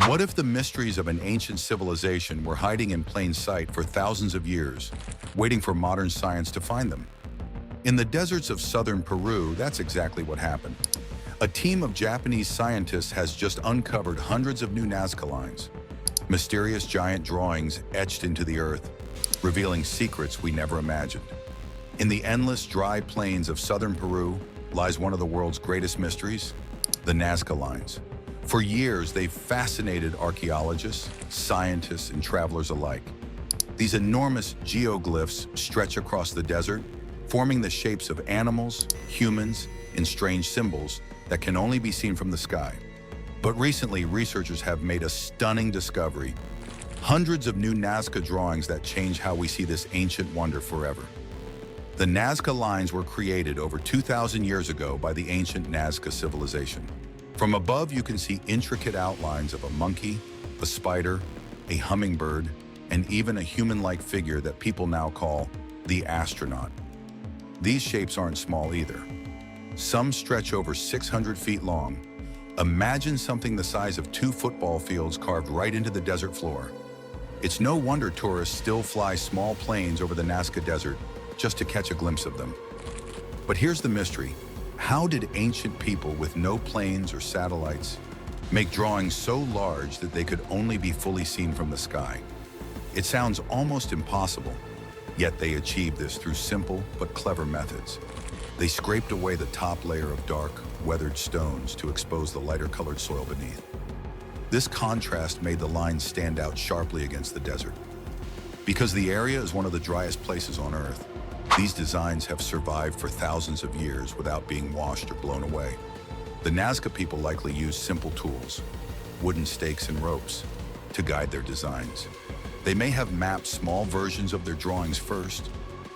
What if the mysteries of an ancient civilization were hiding in plain sight for thousands of years, waiting for modern science to find them? In the deserts of southern Peru, that's exactly what happened. A team of Japanese scientists has just uncovered hundreds of new Nazca Lines, mysterious giant drawings etched into the earth, revealing secrets we never imagined. In the endless dry plains of southern Peru lies one of the world's greatest mysteries, the Nazca Lines. For years, they've fascinated archaeologists, scientists, and travelers alike. These enormous geoglyphs stretch across the desert, forming the shapes of animals, humans, and strange symbols that can only be seen from the sky. But recently, researchers have made a stunning discovery: hundreds of new Nazca drawings that change how we see this ancient wonder forever. The Nazca Lines were created over 2,000 years ago by the ancient Nazca civilization. From above, you can see intricate outlines of a monkey, a spider, a hummingbird, and even a human-like figure that people now call the astronaut. These shapes aren't small either. Some stretch over 600 feet long. Imagine something the size of 2 football fields carved right into the desert floor. It's no wonder tourists still fly small planes over the Nazca Desert just to catch a glimpse of them. But here's the mystery. How did ancient people with no planes or satellites make drawings so large that they could only be fully seen from the sky? It sounds almost impossible, yet they achieved this through simple but clever methods. They scraped away the top layer of dark, weathered stones to expose the lighter-colored soil beneath. This contrast made the lines stand out sharply against the desert. Because the area is one of the driest places on Earth, these designs have survived for thousands of years without being washed or blown away. The Nazca people likely used simple tools, wooden stakes and ropes, to guide their designs. They may have mapped small versions of their drawings first,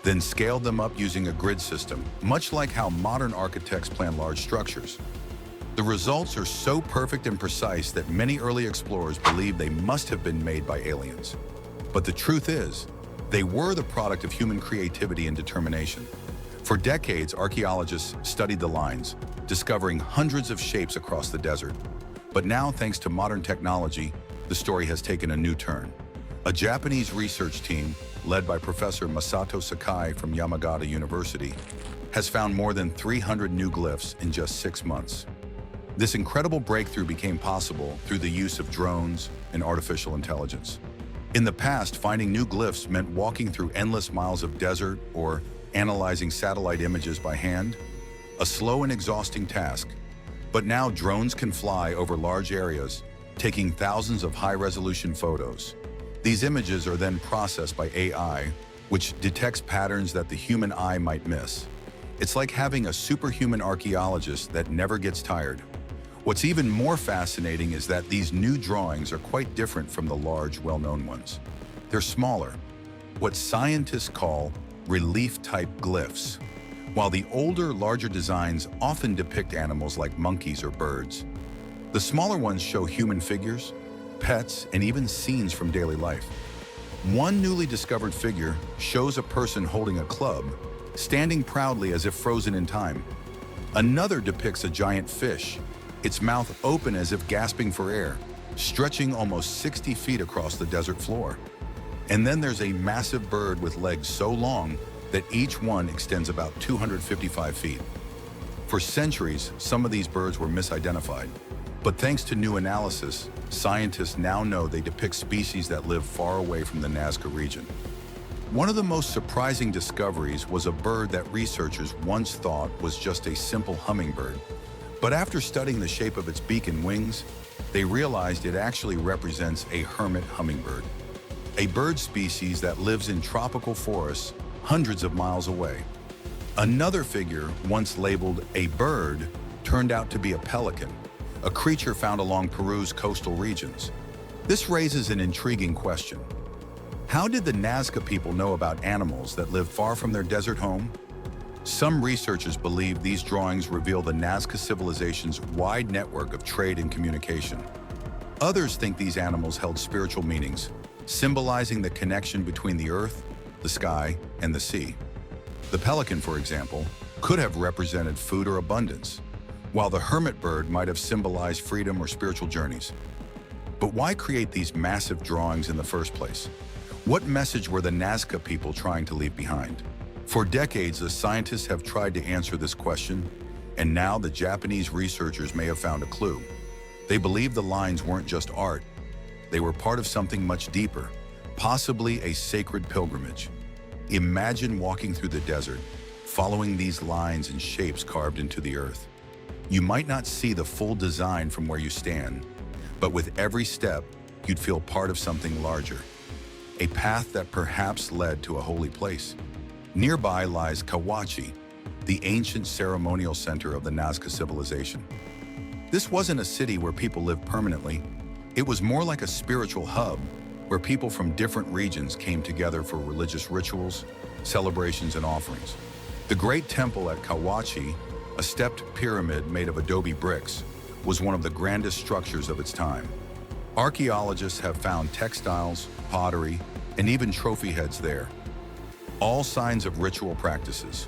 then scaled them up using a grid system, much like how modern architects plan large structures. The results are so perfect and precise that many early explorers believe they must have been made by aliens. But the truth is, they were the product of human creativity and determination. For decades, archaeologists studied the lines, discovering hundreds of shapes across the desert. But now, thanks to modern technology, the story has taken a new turn. A Japanese research team, led by Professor Masato Sakai from Yamagata University, has found more than 300 new glyphs in just 6 months. This incredible breakthrough became possible through the use of drones and artificial intelligence. In the past, finding new glyphs meant walking through endless miles of desert or analyzing satellite images by hand, a slow and exhausting task. But now drones can fly over large areas, taking thousands of high-resolution photos. These images are then processed by AI, which detects patterns that the human eye might miss. It's like having a superhuman archaeologist that never gets tired. What's even more fascinating is that these new drawings are quite different from the large, well-known ones. They're smaller, what scientists call relief-type glyphs. While the older, larger designs often depict animals like monkeys or birds, the smaller ones show human figures, pets, and even scenes from daily life. One newly discovered figure shows a person holding a club, standing proudly as if frozen in time. Another depicts a giant fish, its mouth open as if gasping for air, stretching almost 60 feet across the desert floor. And then there's a massive bird with legs so long that each one extends about 255 feet. For centuries, some of these birds were misidentified. But thanks to new analysis, scientists now know they depict species that live far away from the Nazca region. One of the most surprising discoveries was a bird that researchers once thought was just a simple hummingbird. But after studying the shape of its beak and wings, they realized it actually represents a hermit hummingbird, a bird species that lives in tropical forests hundreds of miles away. Another figure, once labeled a bird, turned out to be a pelican, a creature found along Peru's coastal regions. This raises an intriguing question. How did the Nazca people know about animals that live far from their desert home? Some researchers believe these drawings reveal the Nazca civilization's wide network of trade and communication. Others think these animals held spiritual meanings, symbolizing the connection between the earth, the sky, and the sea. The pelican, for example, could have represented food or abundance, while the hermit bird might have symbolized freedom or spiritual journeys. But why create these massive drawings in the first place? What message were the Nazca people trying to leave behind? For decades, the scientists have tried to answer this question, and now the Japanese researchers may have found a clue. They believe the lines weren't just art. They were part of something much deeper, possibly a sacred pilgrimage. Imagine walking through the desert, following these lines and shapes carved into the earth. You might not see the full design from where you stand, but with every step, you'd feel part of something larger. A path that perhaps led to a holy place. Nearby lies Kawachi, the ancient ceremonial center of the Nazca civilization. This wasn't a city where people lived permanently. It was more like a spiritual hub where people from different regions came together for religious rituals, celebrations, and offerings. The great temple at Kawachi, a stepped pyramid made of adobe bricks, was one of the grandest structures of its time. Archaeologists have found textiles, pottery, and even trophy heads there, all signs of ritual practices.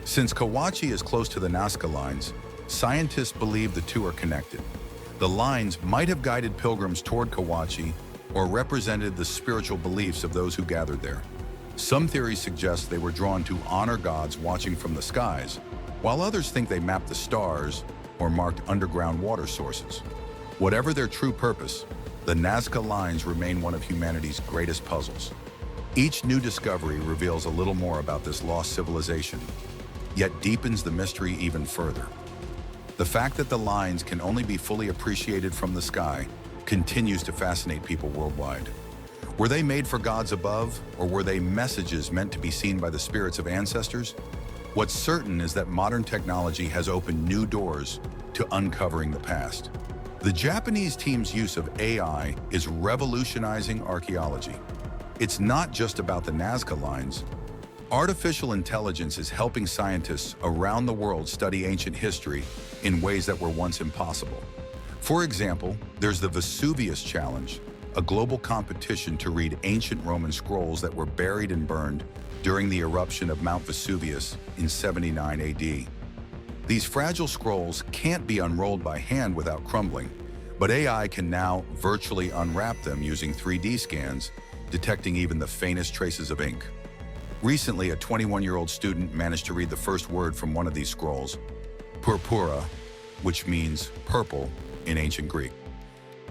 Since Kawachi is close to the Nazca Lines, scientists believe the two are connected. The lines might have guided pilgrims toward Kawachi or represented the spiritual beliefs of those who gathered there. Some theories suggest they were drawn to honor gods watching from the skies, while others think they mapped the stars or marked underground water sources. Whatever their true purpose, the Nazca Lines remain one of humanity's greatest puzzles. Each new discovery reveals a little more about this lost civilization, yet deepens the mystery even further. The fact that the lines can only be fully appreciated from the sky continues to fascinate people worldwide. Were they made for gods above, or were they messages meant to be seen by the spirits of ancestors? What's certain is that modern technology has opened new doors to uncovering the past. The Japanese team's use of AI is revolutionizing archaeology. It's not just about the Nazca Lines. Artificial intelligence is helping scientists around the world study ancient history in ways that were once impossible. For example, there's the Vesuvius Challenge, a global competition to read ancient Roman scrolls that were buried and burned during the eruption of Mount Vesuvius in 79 AD. These fragile scrolls can't be unrolled by hand without crumbling, but AI can now virtually unwrap them using 3D scans, detecting even the faintest traces of ink. Recently, a 21-year-old student managed to read the first word from one of these scrolls, purpura, which means purple in ancient Greek.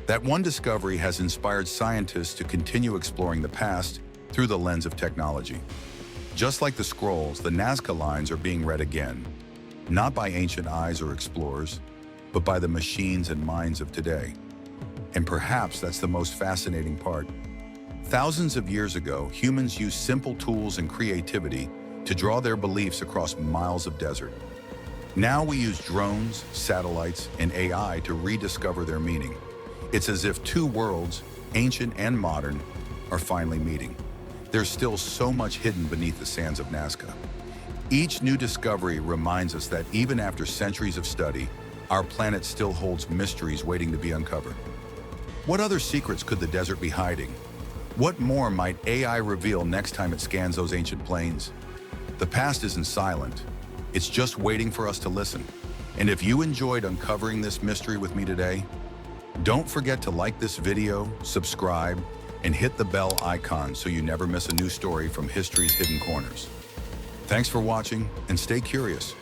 That one discovery has inspired scientists to continue exploring the past through the lens of technology. Just like the scrolls, the Nazca Lines are being read again, not by ancient eyes or explorers, but by the machines and minds of today. And perhaps that's the most fascinating part. Thousands of years ago, humans used simple tools and creativity to draw their beliefs across miles of desert. Now we use drones, satellites, and AI to rediscover their meaning. It's as if two worlds, ancient and modern, are finally meeting. There's still so much hidden beneath the sands of Nazca. Each new discovery reminds us that even after centuries of study, our planet still holds mysteries waiting to be uncovered. What other secrets could the desert be hiding? What more might AI reveal next time it scans those ancient plains? The past isn't silent. It's just waiting for us to listen. And if you enjoyed uncovering this mystery with me today, don't forget to like this video, subscribe, and hit the bell icon so you never miss a new story from history's hidden corners. Thanks for watching, and stay curious.